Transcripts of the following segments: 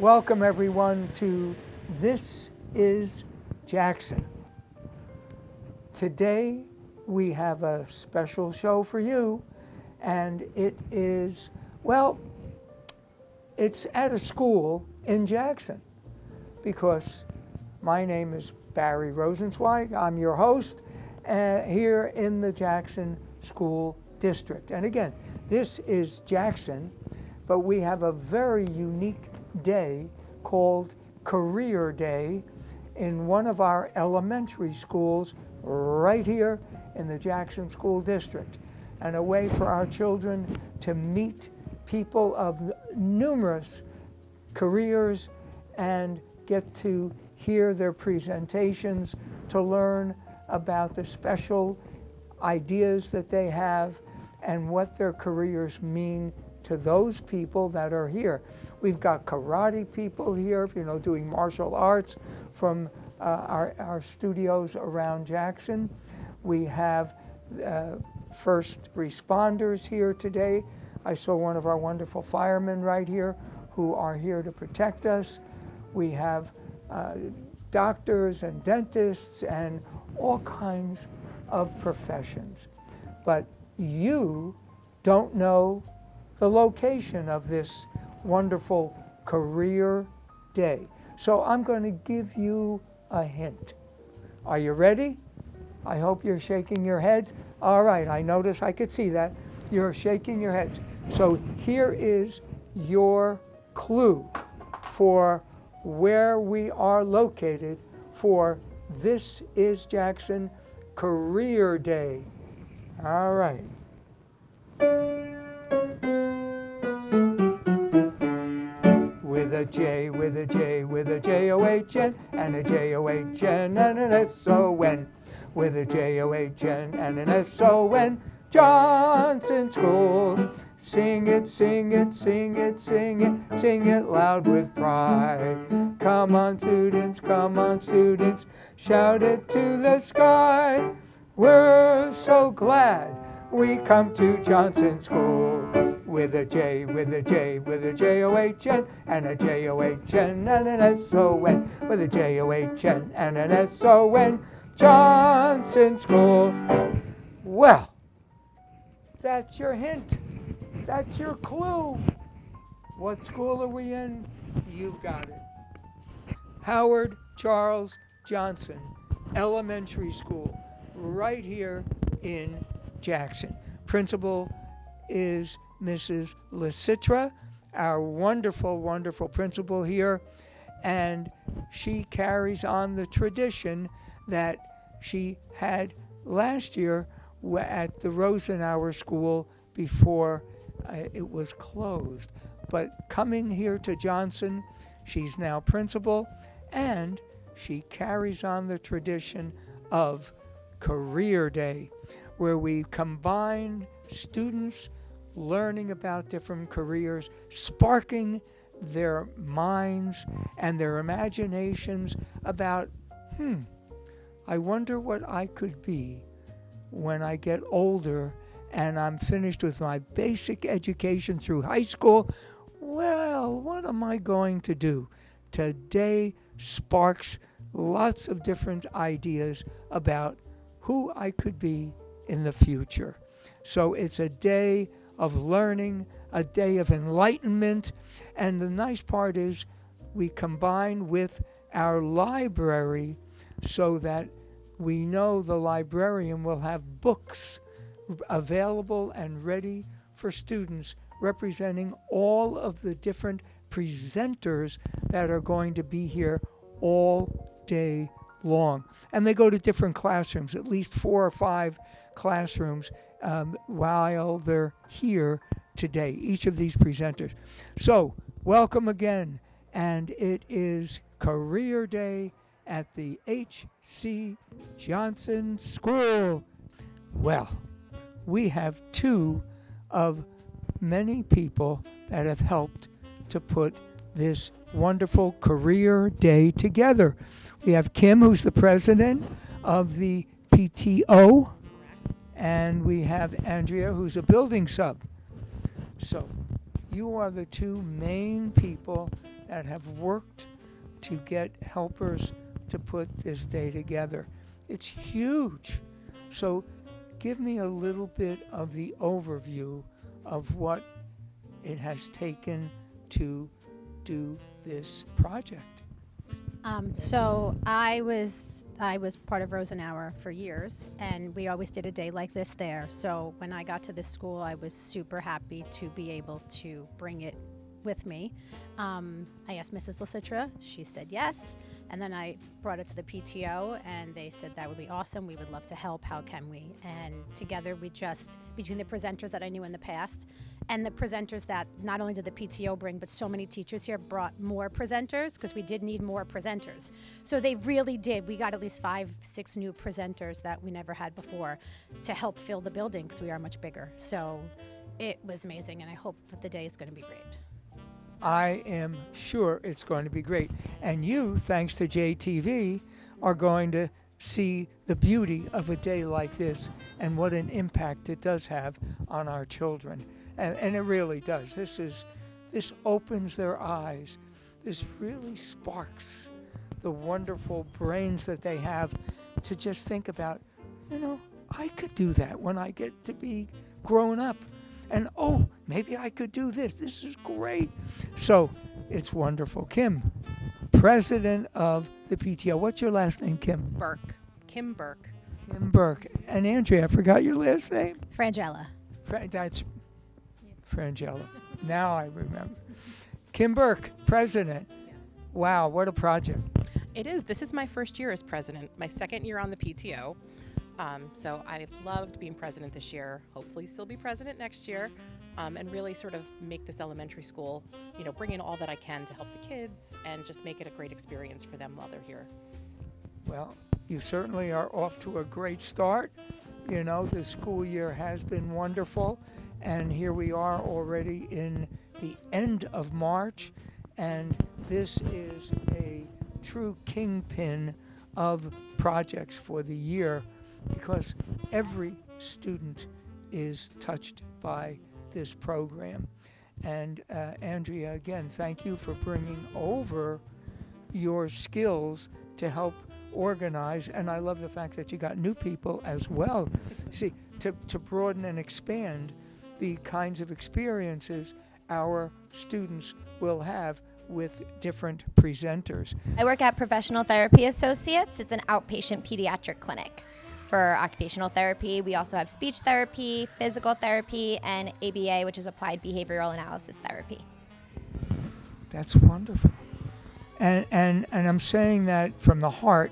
Welcome everyone to This is Jackson. Today we have a special show for you, and it is, well, it's at a school in Jackson because my name is Barry Rosenzweig. I'm your host here in the Jackson School District. And again, this is Jackson, but we have a very unique day called Career Day in one of our elementary schools right here in the Jackson School District, and a way for our children to meet people of numerous careers and get to hear their presentations, to learn about the special ideas that they have and what their careers mean to those people that are here. We've got karate people here, doing martial arts from our studios around Jackson. We have first responders here today. I saw one of our wonderful firemen right here who are here to protect us. We have doctors and dentists and all kinds of professions. But you don't know the location of this wonderful career day. So I'm going to give you a hint. Are you ready? I hope you're shaking your heads. All right, I notice, I could see that. You're shaking your heads. So here is your clue for where we are located for This is Jackson Career Day. All right. With a J, with a J, with a J-O-H-N, and a J-O-H-N, and an S-O-N. With a J-O-H-N, and an S-O-N, Johnson School. Sing it, sing it, sing it, sing it, sing it loud with pride. Come on, students, shout it to the sky. We're so glad we come to Johnson School. With a J, with a J, with a J-O-H-N, and a J-O-H-N, and an S-O-N. With a J-O-H-N, and an S-O-N, Johnson School. Well, that's your hint. That's your clue. What school are we in? You got it. Howard Charles Johnson Elementary School, right here in Jackson. Principal is Mrs. Licitra, our wonderful, wonderful principal here, and she carries on the tradition that she had last year at the Rosenauer School before it was closed. But coming here to Johnson, she's now principal, and she carries on the tradition of Career Day, where we combine students learning about different careers, sparking their minds and their imaginations about, I wonder what I could be when I get older and I'm finished with my basic education through high school. Well, what am I going to do? Today sparks lots of different ideas about who I could be in the future. So it's a day of learning, a day of enlightenment, and the nice part is we combine with our library so that we know the librarian will have books available and ready for students representing all of the different presenters that are going to be here all day long. And they go to different classrooms, at least 4 or 5 classrooms while they're here today, each of these presenters. So, welcome again, and it is Career Day at the H.C. Johnson School. Well, we have 2 of many people that have helped to put this wonderful Career Day together. We have Kim, who's the president of the PTO, and we have Andrea, who's a building sub. So you are the 2 main people that have worked to get helpers to put this day together. It's huge. So give me a little bit of the overview of what it has taken to do this project. So I was part of Rosenauer for years, and we always did a day like this there. So when I got to this school, I was super happy to be able to bring it with me. I asked Mrs. Lasitra, she said yes, and then I brought it to the PTO, and they said that would be awesome, we would love to help, how can we? And together we just, between the presenters that I knew in the past, and the presenters that not only did the PTO bring, but so many teachers here brought more presenters, because we did need more presenters. So they really did, we got at least 5-6 new presenters that we never had before to help fill the building, because we are much bigger. So it was amazing, and I hope that the day is going to be great. I am sure it's going to be great. And you, thanks to JTV, are going to see the beauty of a day like this and what an impact it does have on our children. And it really does. This opens their eyes. This really sparks the wonderful brains that they have to just think about, I could do that when I get to be grown up. And, maybe I could do this. This is great. So it's wonderful. Kim, president of the PTO. What's your last name, Kim? Burke. Kim Burke. Kim Burke. And Andrea, I forgot your last name. Frangella. That's Frangella. Now I remember. Kim Burke, president. Yes. Wow, what a project. It is. This is my first year as president, my second year on the PTO. So I loved being president this year, hopefully still be president next year, and really sort of make this elementary school, bring in all that I can to help the kids and just make it a great experience for them while they're here. Well, you certainly are off to a great start. The school year has been wonderful, and here we are already in the end of March, and this is a true kingpin of projects for the year, because every student is touched by this program. And Andrea, again, thank you for bringing over your skills to help organize. And I love the fact that you got new people as well. See, to broaden and expand the kinds of experiences our students will have with different presenters. I work at Professional Therapy Associates. It's an outpatient pediatric clinic for occupational therapy. We also have speech therapy, physical therapy, and ABA, which is applied behavioral analysis therapy. That's wonderful. And I'm saying that from the heart.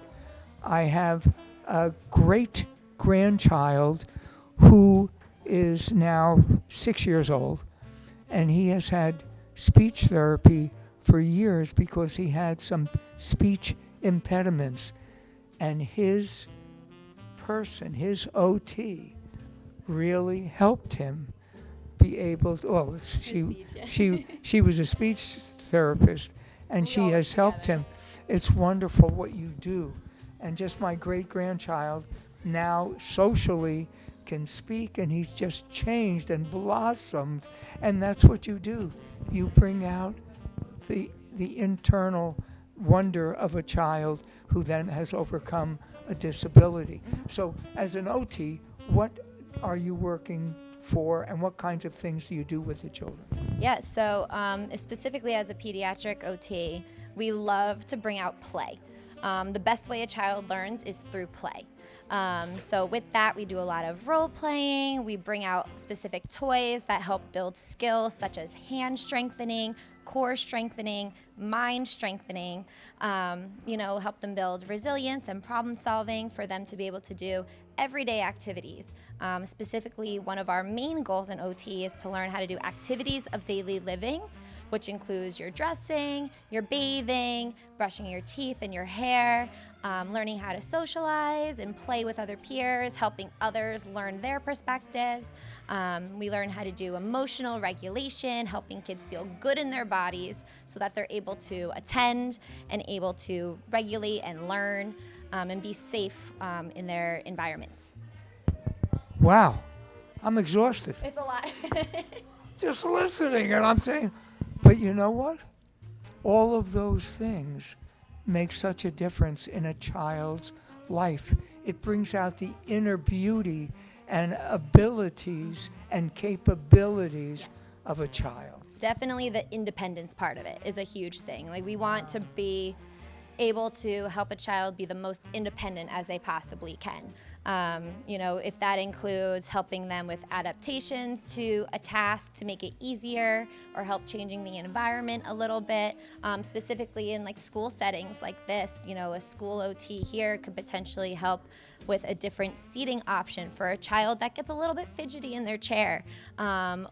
I have a great grandchild who is now 6 years old, and he has had speech therapy for years because he had some speech impediments, and his OT really helped him be able to, she was a speech therapist, and she has helped him. It's wonderful what you do. And just my great-grandchild now socially can speak, and he's just changed and blossomed, and that's what you do. You bring out the internal wonder of a child who then has overcome a disability. So as an OT, what are you working for, and what kinds of things do you do with the children? Yeah, so specifically as a pediatric OT, we love to bring out play. The best way a child learns is through play. So with that, we do a lot of role playing. We bring out specific toys that help build skills such as hand strengthening, core strengthening, mind strengthening, help them build resilience and problem solving for them to be able to do everyday activities. Specifically, one of our main goals in OT is to learn how to do activities of daily living, which includes your dressing, your bathing, brushing your teeth and your hair, learning how to socialize and play with other peers, helping others learn their perspectives. We learn how to do emotional regulation, helping kids feel good in their bodies so that they're able to attend and able to regulate and learn and be safe in their environments. Wow, I'm exhausted. It's a lot. Just listening, and I'm saying, but you know what? all of those things make such a difference in a child's life. It brings out the inner beauty and abilities and capabilities of a child. Definitely the independence part of it is a huge thing. Like, we want to be able to help a child be the most independent as they possibly can. If that includes helping them with adaptations to a task to make it easier, or help changing the environment a little bit, specifically in like school settings like this, a school OT here could potentially help with a different seating option for a child that gets a little bit fidgety in their chair,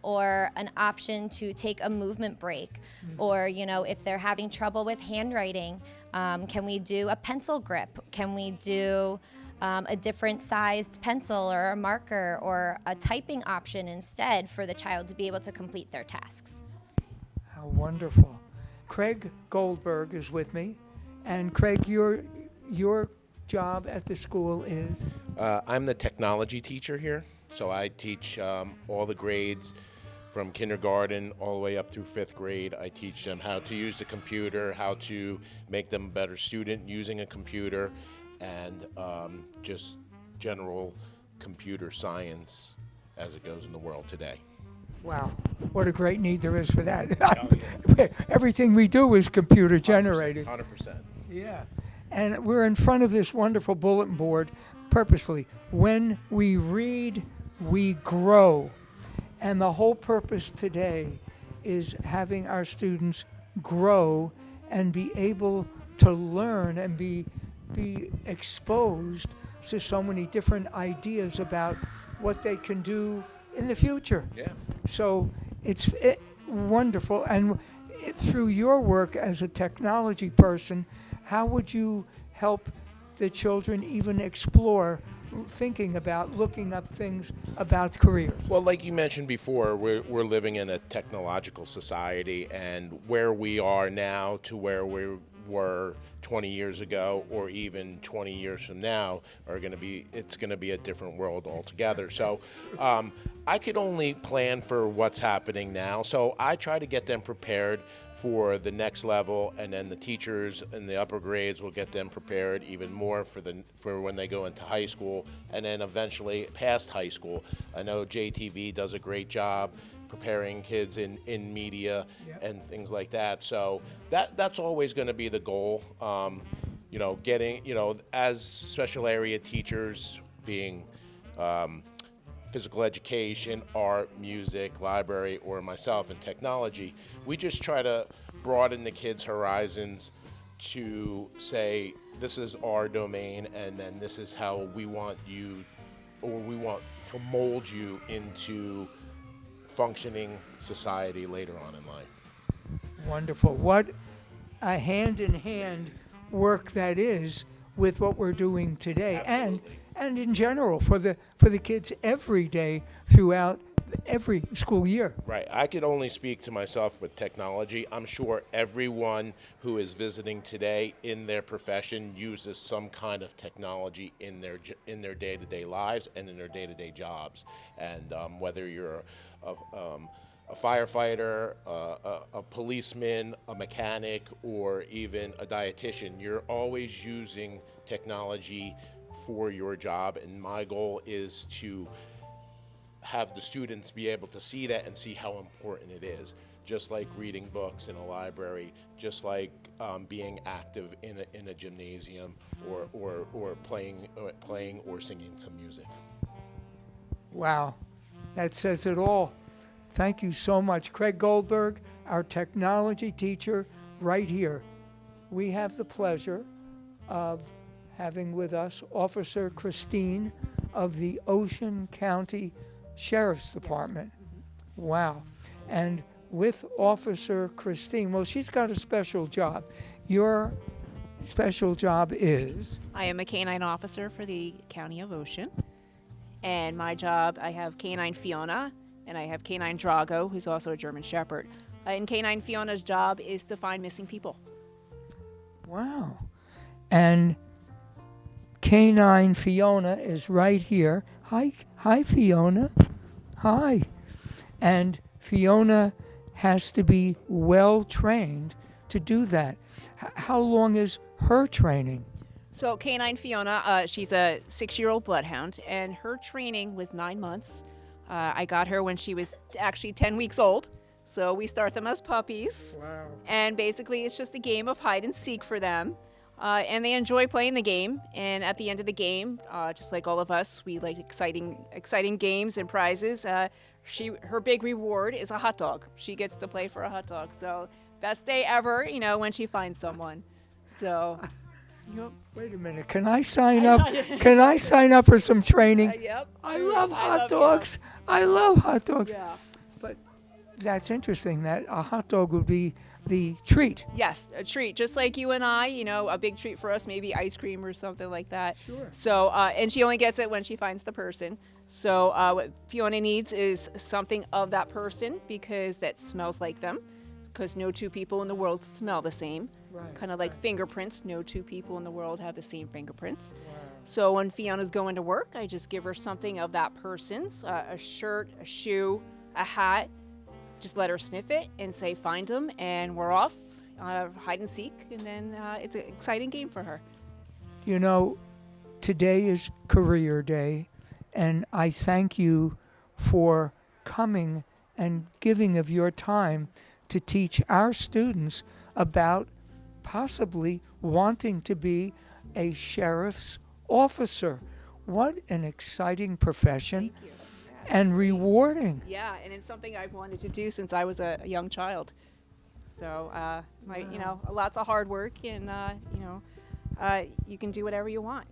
or an option to take a movement break, or if they're having trouble with handwriting, can we do a pencil grip? Can we do a different sized pencil or a marker, or a typing option instead for the child to be able to complete their tasks? How wonderful. Craig Goldberg is with me. And Craig, your job at the school is? I'm the technology teacher here, so I teach all the grades from kindergarten all the way up through 5th grade. I teach them how to use the computer, how to make them a better student using a computer, and just general computer science as it goes in the world today. Wow, what a great need there is for that. Everything we do is computer generated. 100%. Yeah, and we're in front of this wonderful bulletin board purposely. When we read, we grow. And the whole purpose today is having our students grow and be able to learn and be exposed to so many different ideas about what they can do in the future. Yeah. So it's wonderful. And through your work as a technology person, how would you help the children even explore thinking about looking up things about careers? Well, like you mentioned before, we're living in a technological society, and where we are now to where we were 20 years ago, or even 20 years from now, it's going to be a different world altogether. So I could only plan for what's happening now. So I try to get them prepared for the next level, and then the teachers in the upper grades will get them prepared even more for when they go into high school, and then eventually past high school. I know JTV does a great job preparing kids in media and things like that. So that's always going to be the goal. Getting, as special area teachers, being physical education, art, music, library, or myself in technology, we just try to broaden the kids' horizons to say, this is our domain, and then this is how we want you, or we want to mold you into functioning society later on in life. Wonderful. What a hand-in-hand work that is with what we're doing today. Absolutely. and in general for the kids every day throughout every school year. Right. I could only speak to myself with technology. I'm sure everyone who is visiting today in their profession uses some kind of technology in their day-to-day lives and in their day-to-day jobs. And whether you're a firefighter, a policeman, a mechanic, or even a dietitian, you're always using technology for your job. And my goal is to have the students be able to see that and see how important it is. Just like reading books in a library, just like being active in a gymnasium, or playing or singing some music. Wow, that says it all. Thank you so much, Craig Goldberg, our technology teacher, right here. We have the pleasure of having with us Officer Christine of the Ocean County Sheriff's Department. Wow. And with Officer Christine, well, she's got a special job. Your special job is? I am a canine officer for the County of Ocean. And my job, I have Canine Fiona, and I have Canine Drago, who's also a German Shepherd. And Canine Fiona's job is to find missing people. Wow. And Canine Fiona is right here. Hi, Fiona. Hi. And Fiona has to be well trained to do that. How long is her training? So Canine Fiona, she's a 6-year-old bloodhound, and her training was 9 months. I got her when she was actually 10 weeks old. So we start them as puppies. Wow. And basically it's just a game of hide and seek for them. And they enjoy playing the game. And at the end of the game, just like all of us, we like exciting games and prizes. Her big reward is a hot dog. She gets to play for a hot dog. So best day ever, when she finds someone. So, yep. Wait a minute. Can I sign up? Can I sign up for some training? Yep. I love hot dogs. I love hot dogs. Yeah. But that's interesting that a hot dog would be the treat. Yes, a treat. Just like you and I, a big treat for us, maybe ice cream or something like that. Sure. So, and she only gets it when she finds the person. So what Fiona needs is something of that person because that smells like them. Because no two people in the world smell the same. Right. Kind of like fingerprints. No two people in the world have the same fingerprints. Wow. So when Fiona's going to work, I just give her something of that person's, a shirt, a shoe, a hat. Just let her sniff it and say, find them, and we're off, hide and seek, and then it's an exciting game for her. Today is Career Day, and I thank you for coming and giving of your time to teach our students about possibly wanting to be a sheriff's officer. What an exciting profession. Thank you. And rewarding. Yeah, and it's something I've wanted to do since I was a young child. So, lots of hard work, and you can do whatever you want.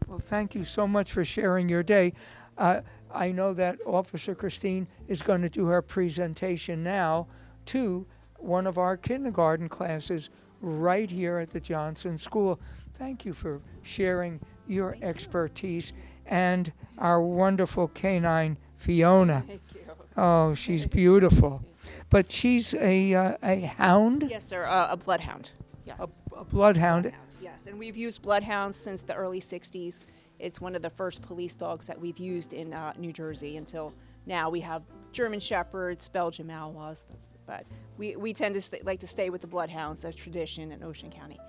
Well, thank you so much for sharing your day. I know that Officer Christine is going to do her presentation now to one of our kindergarten classes right here at the Johnson School. Thank you for sharing your expertise. And our wonderful canine, Fiona. Thank you. Oh, she's beautiful. But she's a hound? Yes, sir, a bloodhound. Yes. A bloodhound. Yes, and we've used bloodhounds since the early 60s. It's one of the first police dogs that we've used in New Jersey until now. We have German Shepherds, Belgian Malinois, but we tend to like to stay with the bloodhounds as tradition in Ocean County.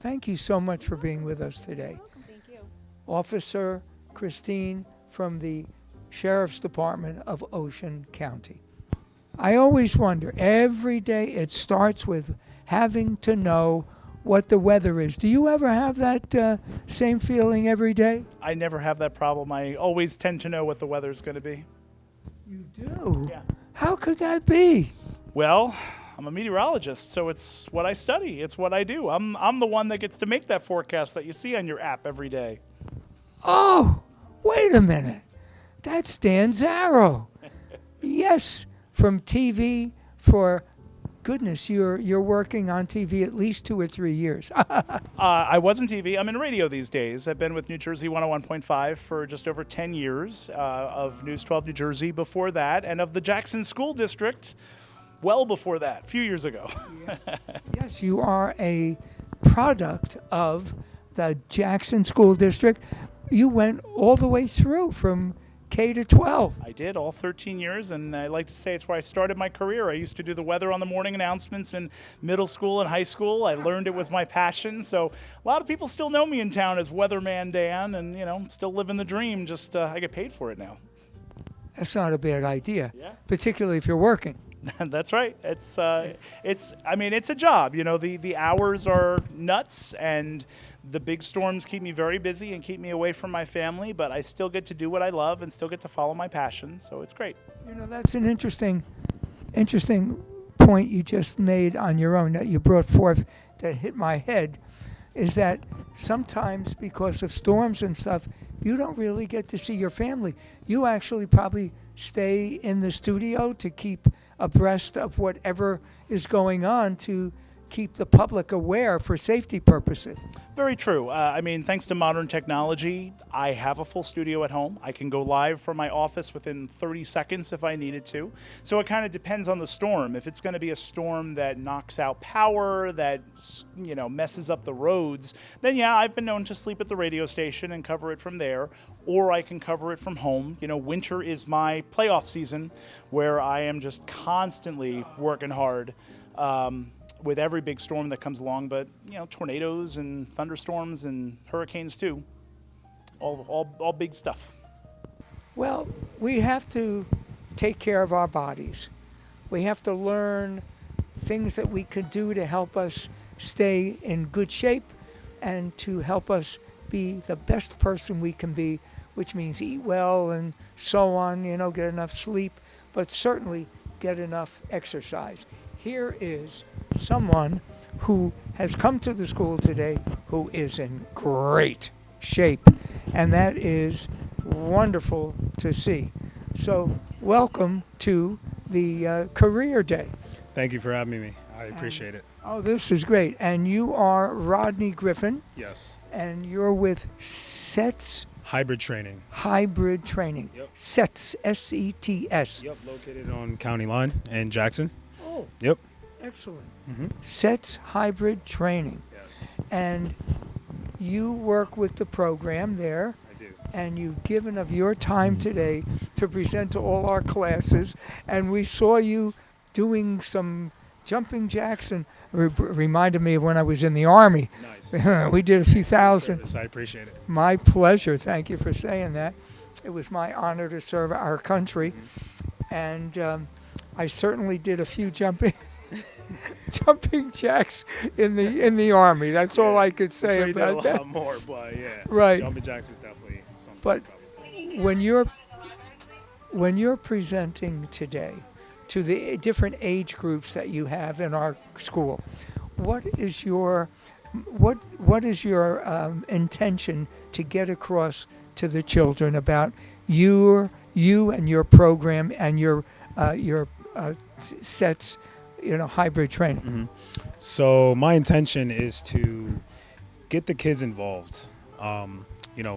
Thank you so much for being with us today. Thank you. Officer Christine from the Sheriff's Department of Ocean County. I always wonder, every day it starts with having to know what the weather is. Do you ever have that same feeling every day? I never have that problem. I always tend to know what the weather's going to be. You do? Yeah. How could that be? Well, I'm a meteorologist, so it's what I study. It's what I do. I'm the one that gets to make that forecast that you see on your app every day. Oh, wait a minute. That's Dan Zarrow. Yes, from TV for goodness, you're working on TV at least 2 or 3 years. I was in TV. I'm in radio these days. I've been with New Jersey 101.5 for just over 10 years, of News 12 New Jersey before that, and of the Jackson School District well before that, a few years ago. Yes, you are a product of the Jackson School District. You went all the way through from K to 12. I did, all 13 years, and I like to say it's where I started my career. I used to do the weather on the morning announcements in middle school and high school. I learned it was my passion, so a lot of people still know me in town as Weatherman Dan, and, still living the dream, just I get paid for it now. That's not a bad idea, Yeah. particularly if you're working. That's right. It's a job. The hours are nuts, and the big storms keep me very busy and keep me away from my family, but I still get to do what I love and still get to follow my passion, so it's great. That's an interesting point you just made on your own that you brought forth that hit my head, is that sometimes because of storms and stuff, you don't really get to see your family. You actually probably stay in the studio to keep abreast of whatever is going on to keep the public aware for safety purposes. Very true. Thanks to modern technology, I have a full studio at home. I can go live from my office within 30 seconds if I needed to. So it kind of depends on the storm. If it's going to be a storm that knocks out power, that messes up the roads, then yeah, I've been known to sleep at the radio station and cover it from there, or I can cover it from home. Winter is my playoff season where I am just constantly working hard. with every big storm that comes along, but tornadoes and thunderstorms and hurricanes too. All big stuff. Well, we have to take care of our bodies. We have to learn things that we can do to help us stay in good shape and to help us be the best person we can be, which means eat well and so on, get enough sleep, but certainly get enough exercise. Here is someone who has come to the school today who is in great shape, and that is wonderful to see. So welcome to the career day. Thank you for having me. I appreciate it. Oh, this is great. And you are Rodney Griffin, Yes. and you're with SETS Hybrid training. Hybrid Training. Yep. SETS, S-E-T-S. Yep, located on County Line in Jackson. Oh, Yep. excellent. Mm-hmm. SETS Hybrid Training. Yes, And you work with the program there, I do. and you've given of your time today to present to all our classes, and we saw you doing some jumping jacks, and reminded me of when I was in the Army. Nice. We did a few thousand. Service, I appreciate it. My pleasure. Thank you for saying that. It was my honor to serve our country, and I certainly did a few jumping jacks in the Army. That's all I could say I'm sure about you did a that. lot more, but yeah. Right. Jumping jacks was definitely something. But probably. when you're presenting today to the different age groups that you have in our school, what is your intention to get across to the children about you and your program and your SETS, hybrid training? Mm-hmm. So my intention is to get the kids involved.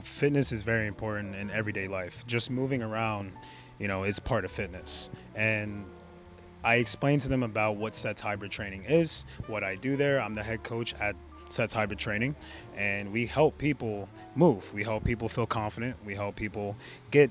Fitness is very important in everyday life. Just moving around, is part of fitness. And I explained to them about what SETS Hybrid Training is, what I do there. I'm the head coach at SETS Hybrid Training, and we help people move. We help people feel confident. We help people get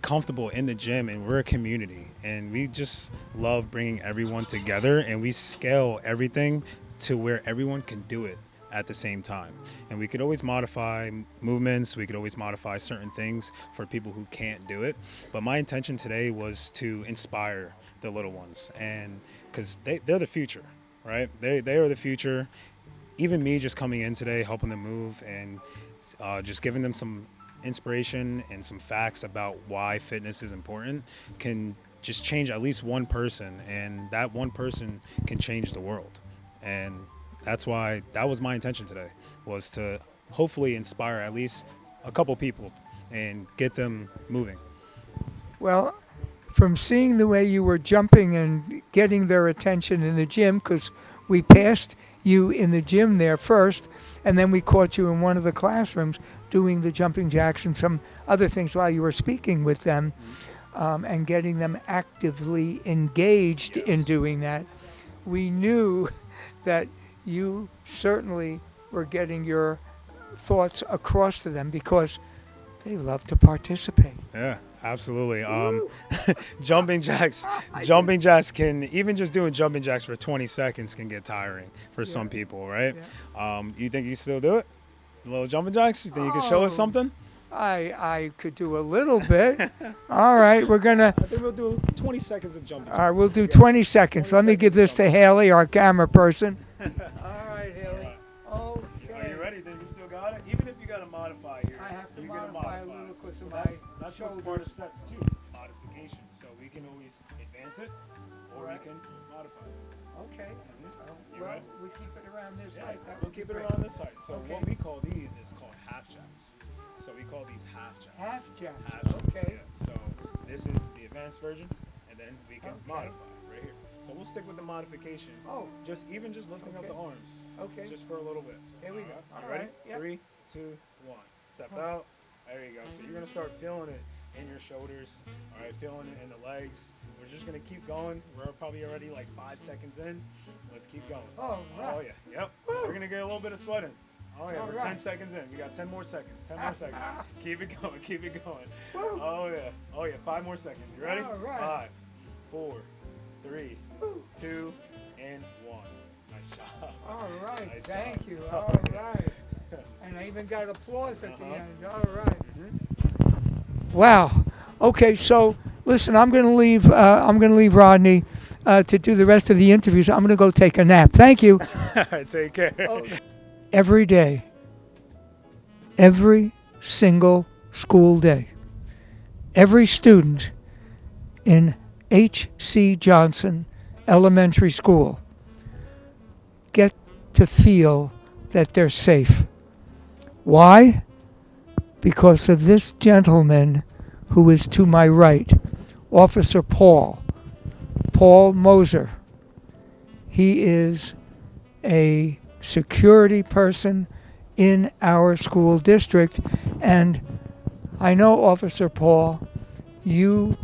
comfortable in the gym, and we're a community. And we just love bringing everyone together, and we scale everything to where everyone can do it at the same time. And we could always modify movements, we could always modify certain things for people who can't do it. But my intention today was to inspire the little ones, and because they're the future, right? They are the future. Even me just coming in today, helping them move, and just giving them some inspiration and some facts about why fitness is important can just change at least one person, and that one person can change the world. And that's why that was my intention today, was to hopefully inspire at least a couple people and get them moving. Well, from seeing the way you were jumping and getting their attention in the gym, because we passed you in the gym there first, and then we caught you in one of the classrooms doing the jumping jacks and some other things while you were speaking with them, and getting them actively engaged in doing that. We knew that you certainly were getting your thoughts across to them because they love to participate. Yeah, absolutely. Jumping jacks can, even just doing jumping jacks for 20 seconds can get tiring for some people, right? Yeah. You think you still do it? A little jumping jacks? You think you can show us something? I could do a little bit. All right, we're gonna. I think we'll do 20 seconds of jumping jacks. All right, we'll do 20 seconds. Let me give this to Haley, our camera person. All right, Haley. Okay. Are you ready? Think you still got it? Even if you got to modify here, I have to you're gonna modify a little because So of my that's what's part of shoulders. sets too, modification. So we can always advance it, or we can modify it. Okay. You Well, ready? we keep it around this side. That We'll would be keep it great. around this side. So Okay. what we call these is called half jacks. So we call these half jacks. Half jacks. Half jacks, Okay. yeah. So this is the advanced version, and then we can Okay. modify it right here. So we'll stick with the modification. Oh. Just lifting up Okay. the arms. Okay. Just for a little bit. Here we go. You All ready? right. Yep. 3, 2, 1. Step out. There you go. So you're gonna start feeling it in your shoulders. All right, feeling it in the legs. We're just gonna keep going. We're probably already like 5 seconds in. Let's keep going. Oh, right. Oh yeah. Yep. We're gonna get a little bit of sweat in. Oh yeah. All We're right. 10 seconds in. We got 10 more seconds. 10 more seconds. Keep it going. Keep it going. Woo. Oh yeah. Oh yeah. 5 more seconds. You ready? All right. 5, 4, 3, 2, And one. Nice job. All right, Nice thank job. you. All right. And I even got applause at the end. All right. Wow. Okay, so listen, I'm going to leave Rodney to do the rest of the interviews. I'm going to go take a nap. Thank you. Take care. Every day, every single school day, every student in H.C. Johnson Elementary School get to feel that they're safe. Why? Because of this gentleman who is to my right, Officer Paul Moser. He is a security person in our school district, and I know, Officer Paul, you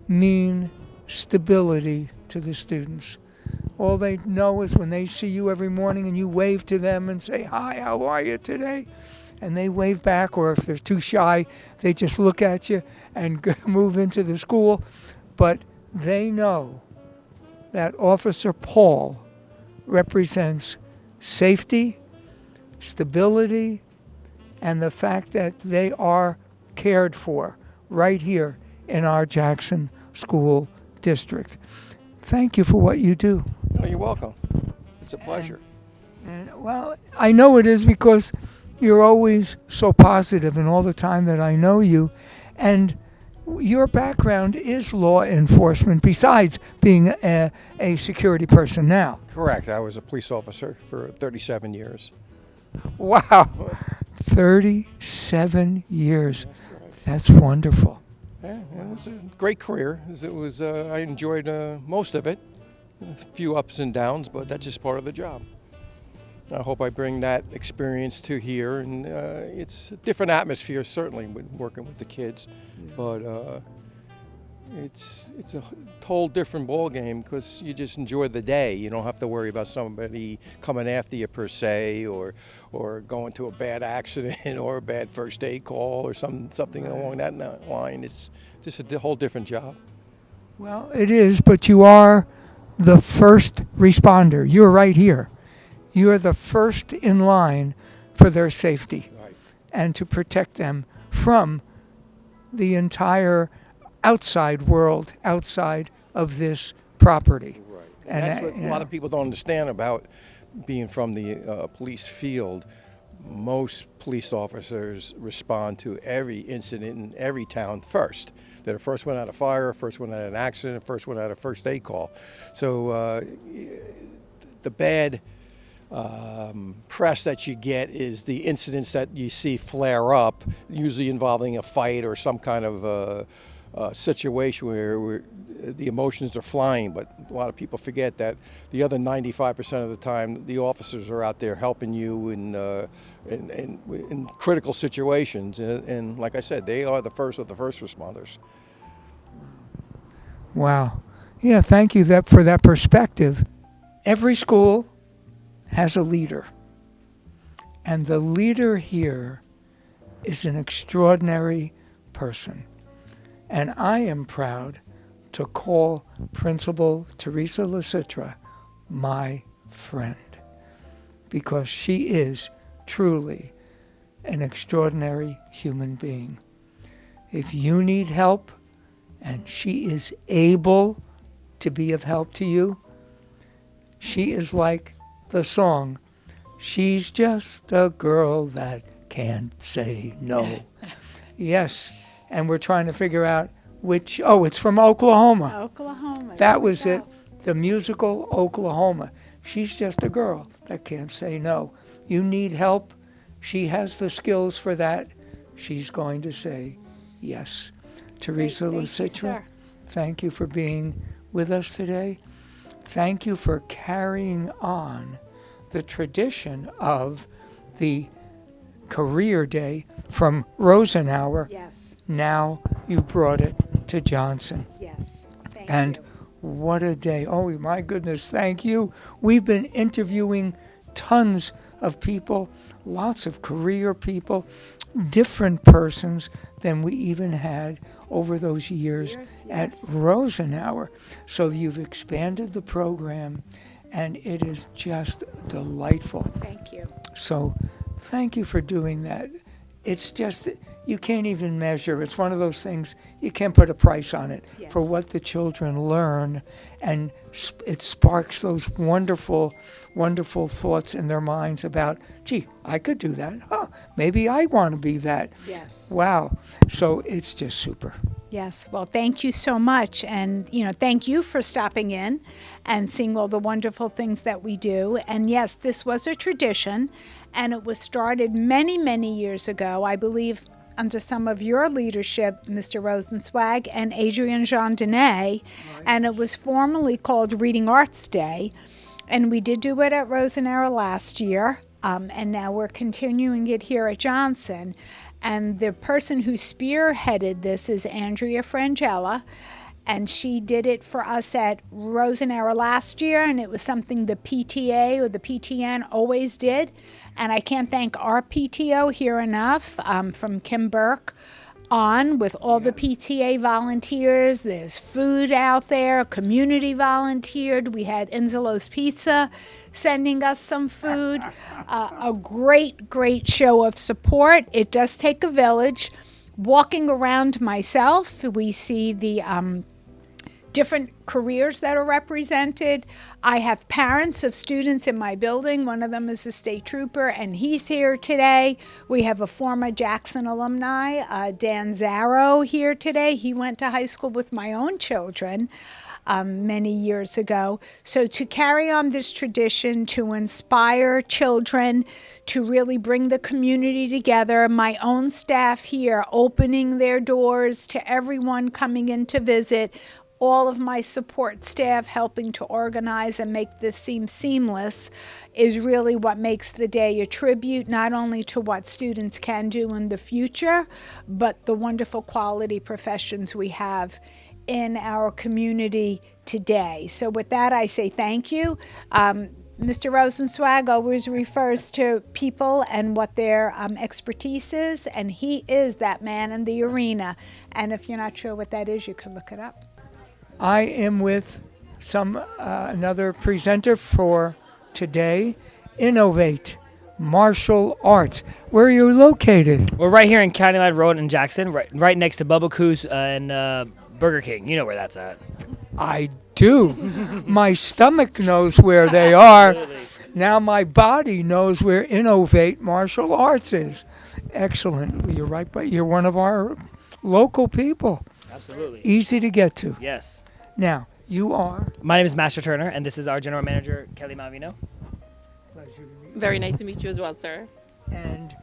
mean stability to the students. All they know is when they see you every morning and you wave to them and say, "Hi, how are you today?" And they wave back, or if they're too shy, they just look at you and move into the school. But they know that Officer Paul represents safety, stability, and the fact that they are cared for right here in our Jackson School District. Thank you for what you do. Oh, you're welcome. It's a pleasure. And well, I know it is because you're always so positive, and all the time that I know you. And your background is law enforcement, besides being a security person now. Correct. I was a police officer for 37 years. Wow. 37 years. That's wonderful. Yeah, it was a great career. I enjoyed most of it. A few ups and downs, but that's just part of the job. I hope I bring that experience to here, and it's a different atmosphere, certainly, with working with the kids, but it's a whole different ball game because you just enjoy the day. You don't have to worry about somebody coming after you per se, or going to a bad accident or a bad first aid call or something along that line. It's just a whole different job. Well, it is, but you are the first responder. You're right here. You're the first in line for their safety, Right. and to protect them from the entire outside world, outside of this property. Right. And That's what a lot of people don't understand about being from the police field. Most police officers respond to every incident in every town first. They're the first one out of fire, first one out of an accident, first one out of first aid call. So the bad press that you get is the incidents that you see flare up, usually involving a fight or some kind of situation where the emotions are flying. But a lot of people forget that the other 95% of the time, the officers are out there helping you in critical situations. And like I said, they are the first of the first responders. Wow. Yeah, thank you for that perspective. Every school has a leader. And the leader here is an extraordinary person. And I am proud to call Principal Teresa Lasitra my friend, because she is truly an extraordinary human being. If you need help, and she is able to be of help to you, she is like the song, "She's just a girl that can't say no." Yes, and we're trying to figure out it's from Oklahoma. Oklahoma. That was it, the musical Oklahoma. She's just a girl that can't say no. You need help, she has the skills for that. She's going to say yes. Teresa Lasitra, thank you for being with us today. Thank you for carrying on the tradition of the career day from Rosenauer. Yes. Now you brought it to Johnson. Yes. Thank And you. what a day. Oh, my goodness, thank you. We've been interviewing tons of people, lots of career people, different persons than we even had over those years at yes. Rosenauer. So you've expanded the program, and it is just delightful. Thank you. So thank you for doing that. It's just, you can't even measure. It's one of those things, you can't put a price on it for Yes. what the children learn. And it sparks those wonderful, wonderful thoughts in their minds about, gee, I could do that. Huh, maybe I want to be that. Yes. Wow. So it's just super. Yes. Well, thank you so much. And, thank you for stopping in and seeing all the wonderful things that we do. And yes, this was a tradition, and it was started many, many years ago, I believe, under some of your leadership, Mr. Rosenzweig and Adrienne Jean Denet, and it was formerly called Reading Arts Day. And we did do it at Rosenauer last year, and now we're continuing it here at Johnson. And the person who spearheaded this is Andrea Frangella, and she did it for us at Rosenauer last year, and it was something the PTA or the PTN always did. And I can't thank our PTO here enough, from Kim Burke on, with all the PTA volunteers. There's food out there, community volunteered. We had Inzelo's Pizza sending us some food. A great, great show of support. It does take a village. Walking around myself, we see the different careers that are represented. I have parents of students in my building. One of them is a state trooper, and he's here today. We have a former Jackson alumni, Dan Zarrow, here today. He went to high school with my own children many years ago. So to carry on this tradition, to inspire children, to really bring the community together, my own staff here opening their doors to everyone coming in to visit, all of my support staff helping to organize and make this seem seamless, is really what makes the day a tribute not only to what students can do in the future, but the wonderful quality professions we have in our community today. So with that, I say thank you. Mr. Rosenzweig always refers to people and what their expertise is, and he is that man in the arena. And if you're not sure what that is, you can look it up. I am with another presenter for today, Innovate Martial Arts. Where are you located? We're right here in County Line Road in Jackson, right next to Bubba Coos and Burger King. You know where that's at. I do. My stomach knows where they are. Absolutely. Now my body knows where Innovate Martial Arts is. Excellent. You're right, but you're one of our local people. Absolutely. Easy to get to. Yes. Now, you are? My name is Master Turner, and this is our General Manager, Kelly Malvino. Pleasure to meet you. Very nice to meet you as well, sir. And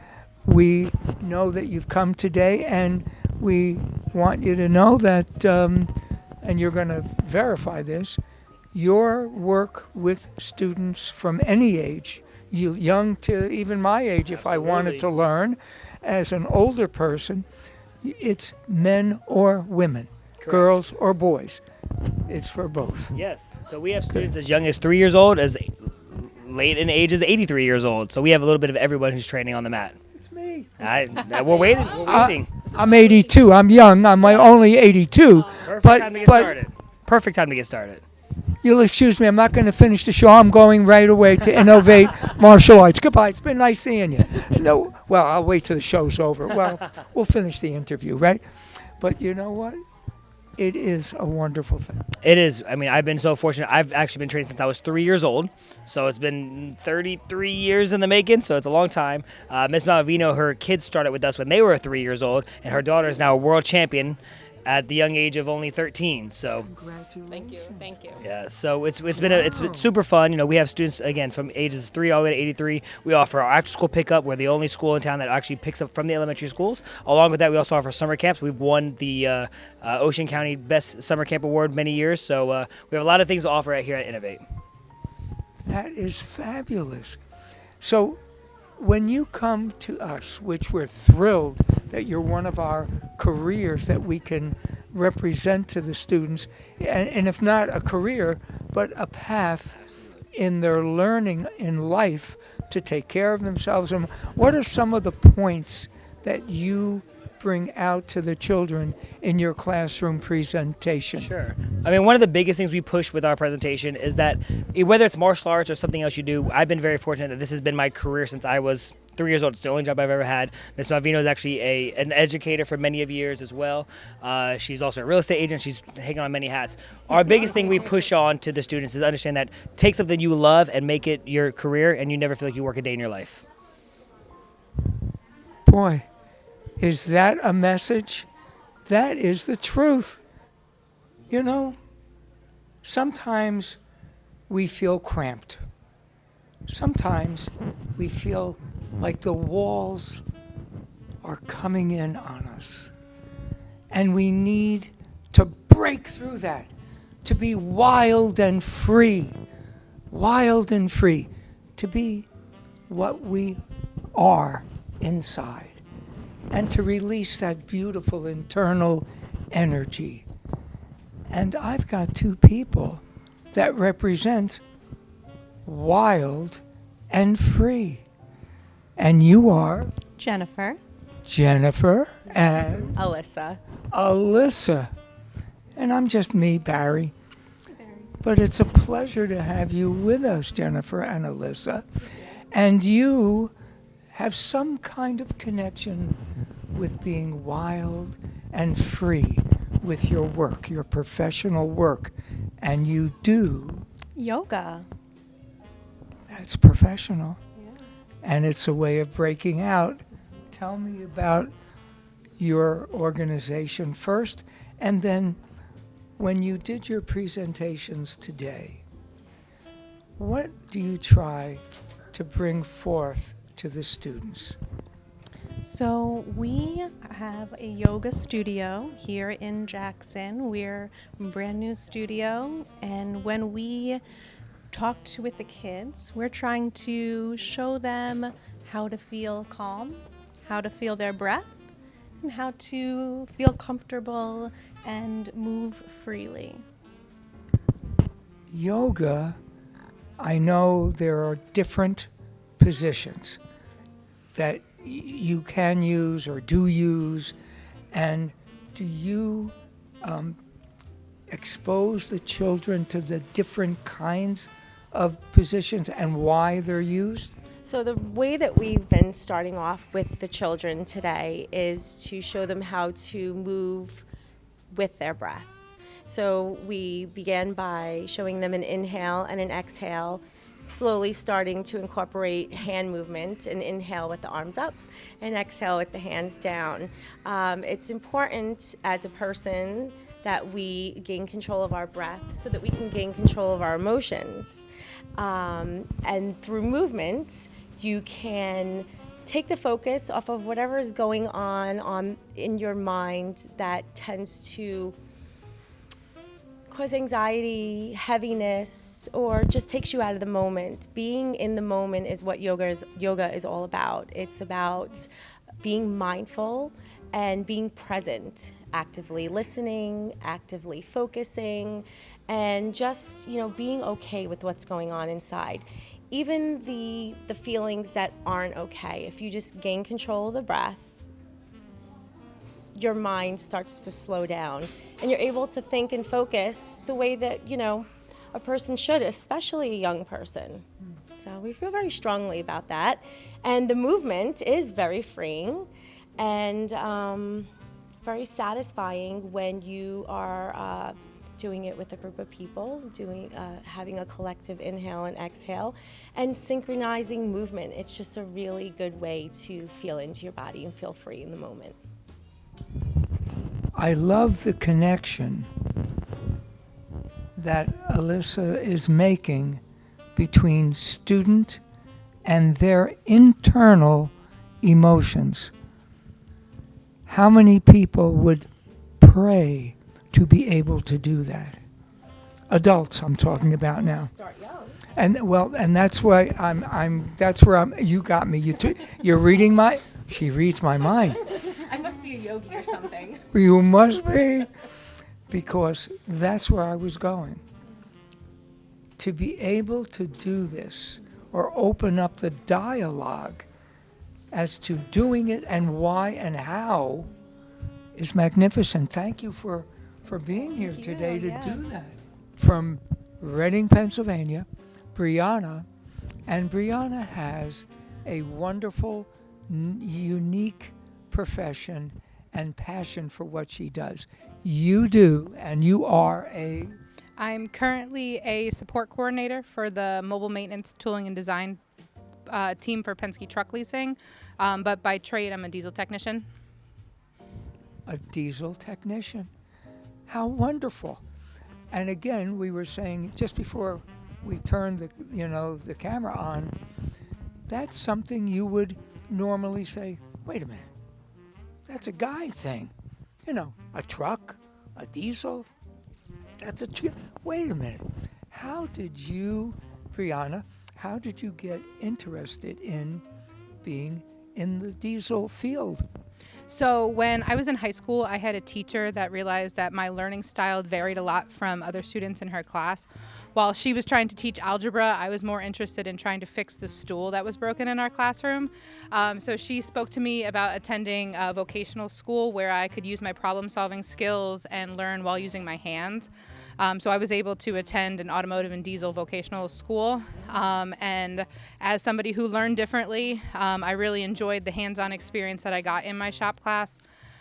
we know that you've come today, and we want you to know that, and you're going to verify this, your work with students from any age, young to even my age, if I wanted to learn, as an older person, it's men or women, Correct. Girls or boys. It's for both. Yes. So we have students as young as 3 years old, as late in age as 83 years old. So we have a little bit of everyone who's training on the mat. It's me. We're waiting. We're waiting. I'm 82. I'm young. I'm only 82. Perfect time to get started. Perfect time to get started. You'll excuse me. I'm not going to finish the show. I'm going right away to Innovate Martial Arts. Goodbye. It's been nice seeing you. No, well, I'll wait till the show's over. Well, we'll finish the interview, right? But you know what? It is a wonderful thing. It is. I mean, I've been so fortunate. I've actually been training since I was 3 years old. So it's been 33 years in the making. So it's a long time. Miss Malvino, her kids started with us when they were 3 years old. And her daughter is now a world champion at the young age of only 13. So Thank you. yeah, so it's been super fun. You know, we have students again from ages 3 all the way to 83. We offer our after school pickup. We're the only school in town that actually picks up from the elementary schools. Along with that, we also offer summer camps. We've won the Ocean County Best Summer Camp Award many years. So we have a lot of things to offer here at Innovate. That is fabulous. So when you come to us, which we're thrilled that you're one of our careers that we can represent to the students, and if not a career, but a path in their learning in life to take care of themselves. And what are some of the points that you bring out to the children in your classroom presentation? Sure. I mean, one of the biggest things we push with our presentation is that whether it's martial arts or something else you do, I've been very fortunate that this has been my career since I was 3 years old. It's the only job I've ever had. Ms. Malvino is actually an educator for many of years as well. She's also a real estate agent. She's taken on many hats. Our biggest thing we push on to the students is understand that take something you love and make it your career, and you never feel like you work a day in your life. Boy, is that a message? That is the truth. You know, sometimes we feel cramped. Sometimes we feel like the walls are coming in on us. And we need to break through that, to be wild and free, to be what we are inside, and to release that beautiful internal energy. And I've got two people that represent wild and free. And you are? Jennifer. Jennifer and? Alyssa. And I'm just me, Barry. But it's a pleasure to have you with us, Jennifer and Alyssa. And you have some kind of connection with being wild and free with your work, your professional work. And you do Yoga. That's professional. Yeah. And it's a way of breaking out. Tell me about your organization first, and then when you did your presentations today, what do you try to bring forth to the students? So we have a yoga studio here in Jackson. We're a brand new studio, and when we talked with the kids, we're trying to show them how to feel calm, how to feel their breath, and how to feel comfortable and move freely. Yoga, I know there are different positions that you can use or do use, and do you expose the children to the different kinds of positions and why they're used? So the way that we've been starting off with the children today is to show them how to move with their breath. So we began by showing them an inhale and an exhale, slowly starting to incorporate hand movement, and inhale with the arms up and exhale with the hands down. It's important as a person that we gain control of our breath so that we can gain control of our emotions. And through movement, you can take the focus off of whatever is going on in your mind that tends to cause anxiety, heaviness, or just takes you out of the moment. Being in the moment is what yoga is all about. It's about being mindful and being present, actively listening, actively focusing, and just, being okay with what's going on inside. Even the feelings that aren't okay, if you just gain control of the breath, your mind starts to slow down, and you're able to think and focus the way that, a person should, especially a young person. So we feel very strongly about that. And the movement is very freeing and very satisfying when you are doing it with a group of people, having a collective inhale and exhale, and synchronizing movement. It's just a really good way to feel into your body and feel free in the moment. I love the connection that Alyssa is making between student and their internal emotions. How many people would pray to be able to do that? Adults, I'm talking about now. Start young. And that's why that's where you got me. You're reading she reads my mind. I must be a yogi or something. You must be, because that's where I was going. To be able to do this or open up the dialogue as to doing it and why and how is magnificent. Thank you for being here you, today to yeah. do that. From Reading, Pennsylvania, Brianna, and Brianna has a wonderful, unique profession and passion for what she does. You do, and you are a... I'm currently a support coordinator for the mobile maintenance, tooling, and design team for Penske Truck Leasing, but by trade, I'm a diesel technician. A diesel technician. How wonderful. And again, we were saying just before we turned the camera on, that's something you would normally say, wait a minute, that's a guy thing. A truck, a diesel, that's wait a minute. How did you, Brianna, get interested in being in the diesel field? So when I was in high school, I had a teacher that realized that my learning style varied a lot from other students in her class. While she was trying to teach algebra, I was more interested in trying to fix the stool that was broken in our classroom. So she spoke to me about attending a vocational school where I could use my problem-solving skills and learn while using my hands. So I was able to attend an automotive and diesel vocational school. And as somebody who learned differently, I really enjoyed the hands-on experience that I got in my shop class.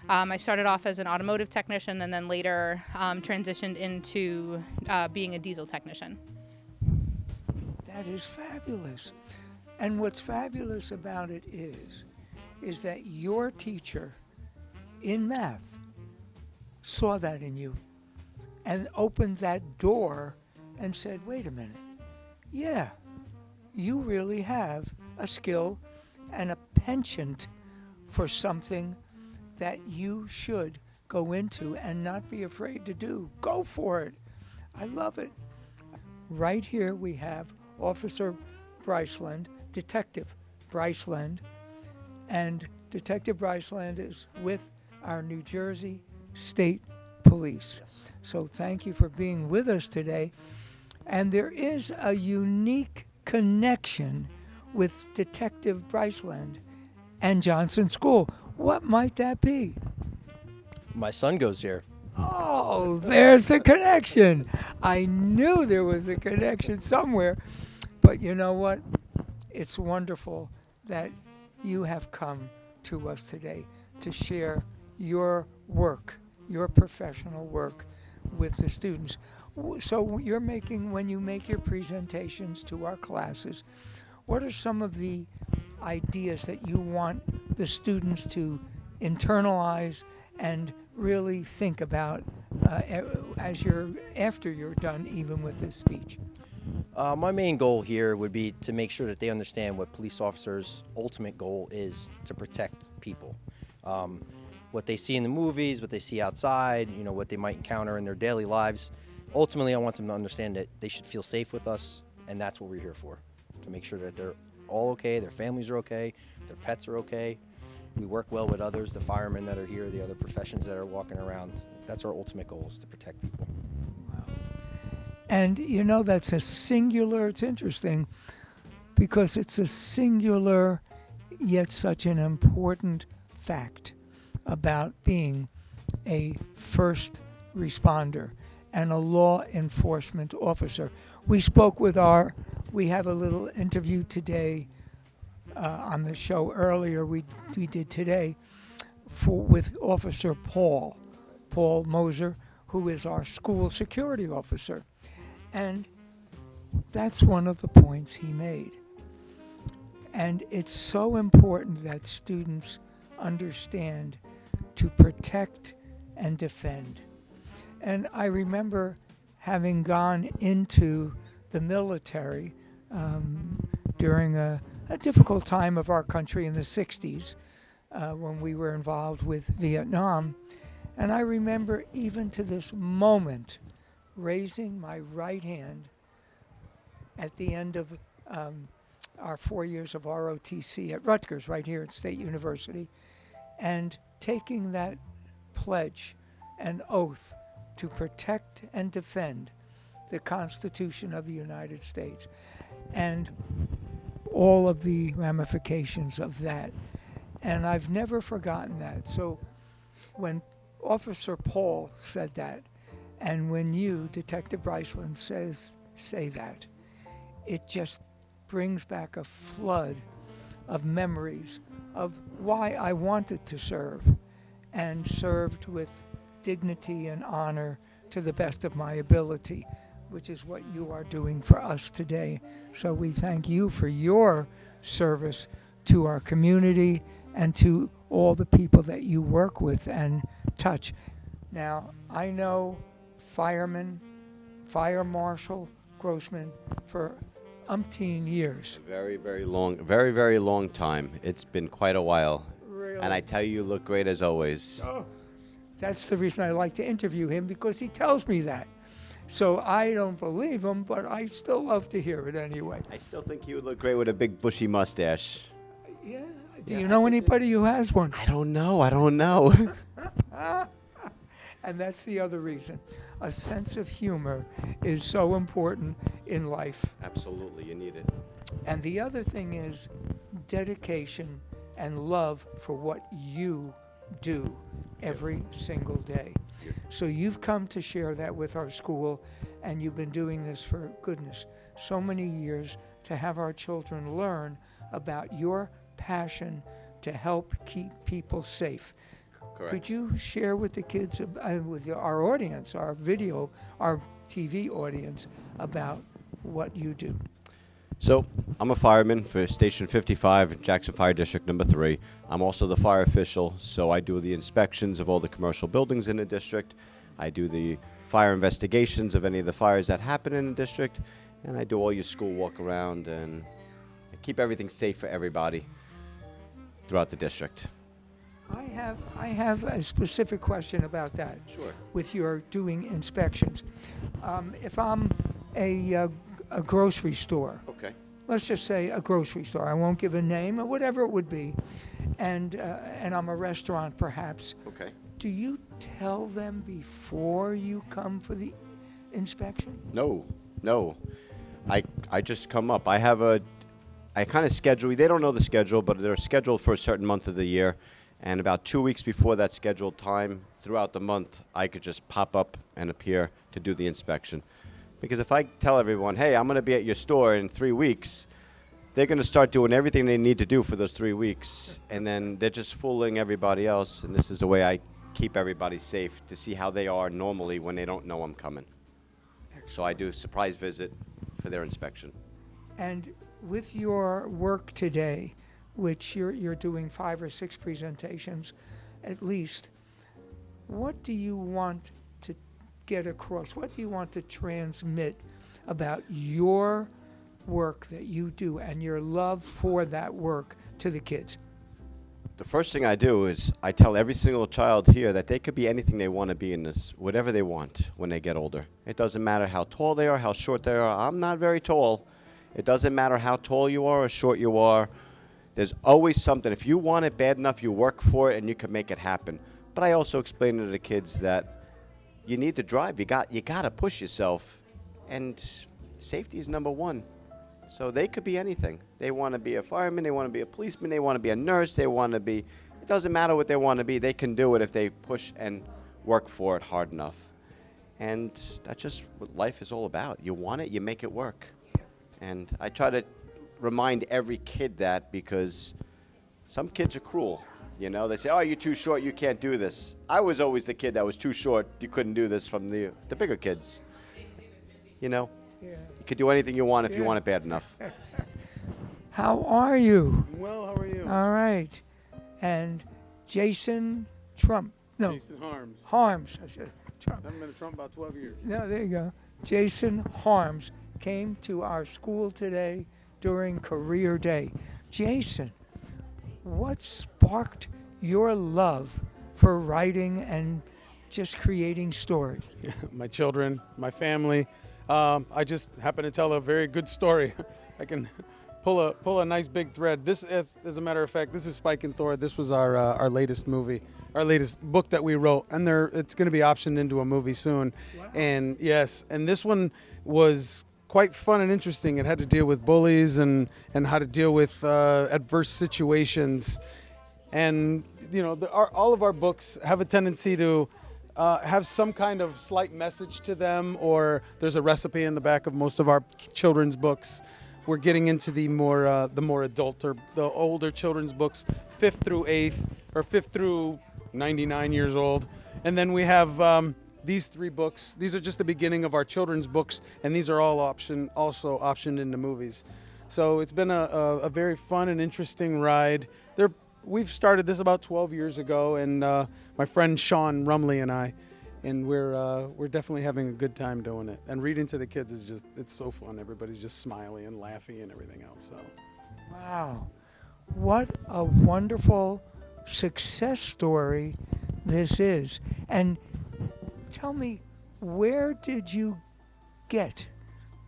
I started off as an automotive technician and then later transitioned into being a diesel technician. That is fabulous. And what's fabulous about it is that your teacher in math saw that in you and opened that door and said, wait a minute, yeah, you really have a skill and a penchant for something that you should go into and not be afraid to do. Go for it. I love it. Right here we have Officer Bryceland, Detective Bryceland, and Detective Bryceland is with our New Jersey State Police. So thank you for being with us today. And there is a unique connection with Detective Bryceland and Johnson School. What might that be? My son goes here. Oh, there's the connection. I knew there was a connection somewhere. But you know what? It's wonderful that you have come to us today to share your work, your professional work with the students. So when you make your presentations to our classes, what are some of the ideas that you want the students to internalize and really think about after you're done even with this speech? My main goal here would be to make sure that they understand what police officers' ultimate goal is: to protect people. What they see in the movies, what they see outside, what they might encounter in their daily lives. Ultimately, I want them to understand that they should feel safe with us, and that's what we're here for, to make sure that they're all okay, their families are okay, their pets are okay. We work well with others, the firemen that are here, the other professions that are walking around. That's our ultimate goal, is to protect people. Wow. And that's a singular, it's interesting, because it's a singular yet such an important fact about being a first responder and a law enforcement officer. We spoke with we have a little interview today on the show earlier we did today with Officer Paul Moser, who is our school security officer. And that's one of the points he made. And it's so important that students understand to protect and defend. And I remember having gone into the military during a difficult time of our country in the 60s when we were involved with Vietnam. And I remember even to this moment raising my right hand at the end of our 4 years of ROTC at Rutgers, right here at State University, and taking that pledge and oath to protect and defend the Constitution of the United States and all of the ramifications of that. And I've never forgotten that. So when Officer Paul said that. And when you, Detective Bryceland, say that, it just brings back a flood of memories of why I wanted to serve, and served with dignity and honor to the best of my ability, which is what you are doing for us today. So we thank you for your service to our community and to all the people that you work with and touch. Now, I know fireman, Fire Marshal Grossman for umpteen years. Very, very long time. It's been quite a while. Really? And I tell you look great as always. Oh, that's the reason I like to interview him, because he tells me that. So I don't believe him, but I still love to hear it anyway. I still think you would look great with a big bushy mustache. Yeah. Do you know anybody who has one? I don't know. And that's the other reason. A sense of humor is so important in life. Absolutely, you need it. And the other thing is dedication and love for what you do every single day. So you've come to share that with our school, and you've been doing this for, goodness, so many years, to have our children learn about your passion to help keep people safe. Correct. Could you share with the kids, with our audience, our TV audience, about what you do? So, I'm a fireman for Station 55, Jackson Fire District number 3. I'm also the fire official, so I do the inspections of all the commercial buildings in the district. I do the fire investigations of any of the fires that happen in the district, and I do all your school walk around and keep everything safe for everybody throughout the district. I have a specific question about that. Sure. With your doing inspections. If I'm a grocery store. Okay. Let's just say a grocery store. I won't give a name or whatever it would be. And I'm a restaurant perhaps. Okay. Do you tell them before you come for the inspection? No. I just come up. I kind of schedule. They don't know the schedule, but they're scheduled for a certain month of the year. And about 2 weeks before that scheduled time, throughout the month, I could just pop up and appear to do the inspection. Because if I tell everyone, hey, I'm going to be at your store in 3 weeks, they're going to start doing everything they need to do for those 3 weeks. And then they're just fooling everybody else. And this is the way I keep everybody safe, to see how they are normally when they don't know I'm coming. So I do a surprise visit for their inspection. And with your work today, which you're doing 5 or 6 presentations at least, what do you want to get across? What do you want to transmit about your work that you do and your love for that work to the kids? The first thing I do is I tell every single child here that they could be anything they want to be in this, whatever they want when they get older. It doesn't matter how tall they are, how short they are. I'm not very tall. It doesn't matter how tall you are or short you are. There's always something. If you want it bad enough, you work for it and you can make it happen. But I also explain to the kids that you need to drive. You got to push yourself, and safety is number one. So they could be anything. They want to be a fireman, they want to be a policeman, they want to be a nurse, they want to be, it doesn't matter what they want to be. They can do it if they push and work for it hard enough. And that's just what life is all about. You want it, you make it work. And I try to remind every kid that, because some kids are cruel. You know, they say, oh, you're too short, you can't do this. I was always the kid that was too short, you couldn't do this, from the bigger kids. You know, you could do anything you want if you want it bad enough. How are you? Well, how are you? All right. And Jason Trump. No. Jason Harms. Harms. I said Trump. I haven't been a Trump about 12 years. No, there you go. Jason Harms came to our school today during Career Day. Jason, what sparked your love for writing and just creating stories? My children, my family. I just happen to tell a very good story. I can pull a nice big thread. This, as a matter of fact, this is Spike and Thor. This was our latest movie, our latest book that we wrote, and it's going to be optioned into a movie soon. Wow. And yes, and this one was quite fun and interesting. It had to deal with bullies and how to deal with adverse situations. And, you know, all of our books have a tendency to have some kind of slight message to them, or there's a recipe in the back of most of our children's books. We're getting into the more adult or the older children's books, 5th through 8th, or 5th through 99 years old. And then we have these 3 books. These are just the beginning of our children's books, and these are all also optioned into movies. So it's been a very fun and interesting ride. We've started this about 12 years ago, and my friend Sean Rumley and I, and we're definitely having a good time doing it. And reading to the kids is it's so fun. Everybody's just smiling and laughing and everything else. So, wow, what a wonderful success story this is. And tell me, where did you get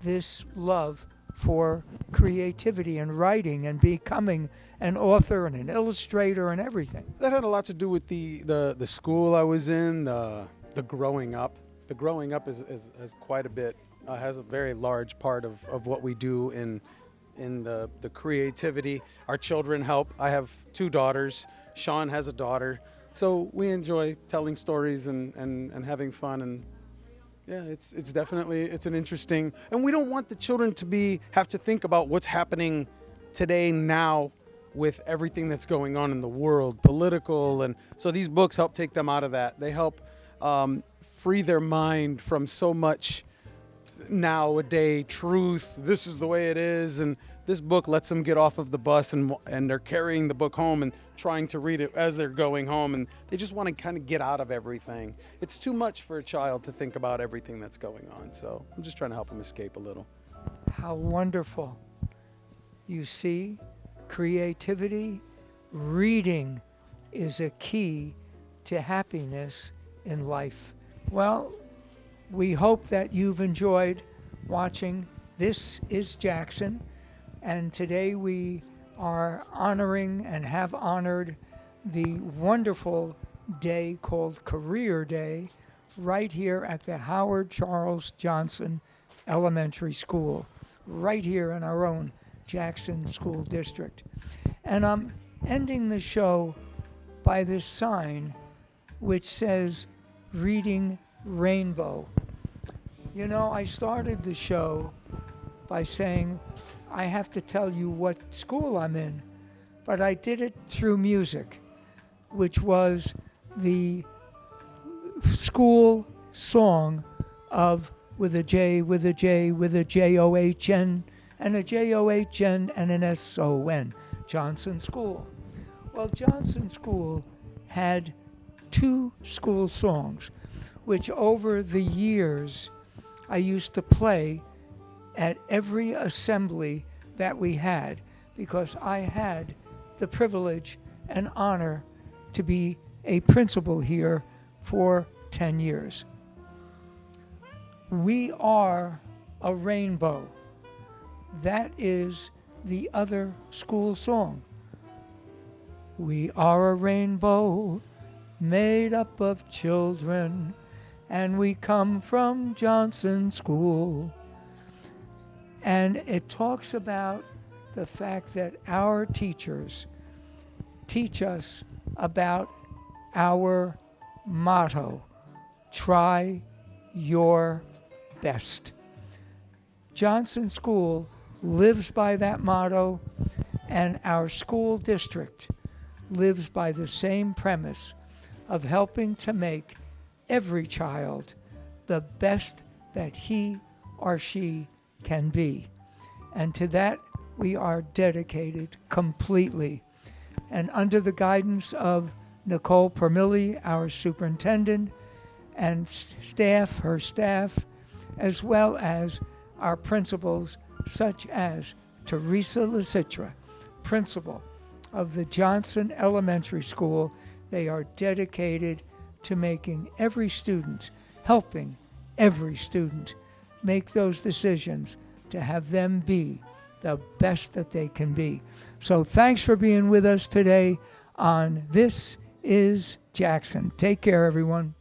this love for creativity and writing and becoming an author and an illustrator and everything? That had a lot to do with the school I was in, the growing up. The growing up is quite a bit, has a very large part of what we do in the creativity. Our children help. I have 2 daughters. Sean has a daughter. So we enjoy telling stories and having fun, and yeah, it's definitely an interesting, and we don't want the children to have to think about what's happening today now with everything that's going on in the world, political, and so these books help take them out of that. They help free their mind from so much nowadays truth. This is the way it is, and this book lets them get off of the bus and they're carrying the book home and trying to read it as they're going home, and they just want to kind of get out of everything. It's too much for a child to think about everything that's going on, so I'm just trying to help them escape a little. How wonderful. You see, creativity, reading is a key to happiness in life. Well, we hope that you've enjoyed watching This is Jackson, and today we are honoring and have honored the wonderful day called Career Day right here at the Howard Charles Johnson Elementary School, right here in our own Jackson School District. And I'm ending the show by this sign which says Reading Rainbow. You know, I started the show by saying I have to tell you what school I'm in, but I did it through music, which was the school song of with a J, with a J, with a J-O-H-N, and a J-O-H-N and an S-O-N, Johnson School. Well, Johnson School had 2 school songs, which over the years I used to play at every assembly that we had, because I had the privilege and honor to be a principal here for 10 years. We are a rainbow. That is the other school song. We are a rainbow made up of children, and we come from Johnson School. And it talks about the fact that our teachers teach us about our motto, try your best. Johnson School lives by that motto, and our school district lives by the same premise of helping to make every child the best that he or she can be. And to that we are dedicated completely. And under the guidance of Nicole Permilli, our superintendent, and her staff, as well as our principals, such as Teresa Lasitra, principal of the Johnson Elementary School, they are dedicated to making every student, helping every student make those decisions to have them be the best that they can be. So thanks for being with us today on This is Jackson. Take care, everyone.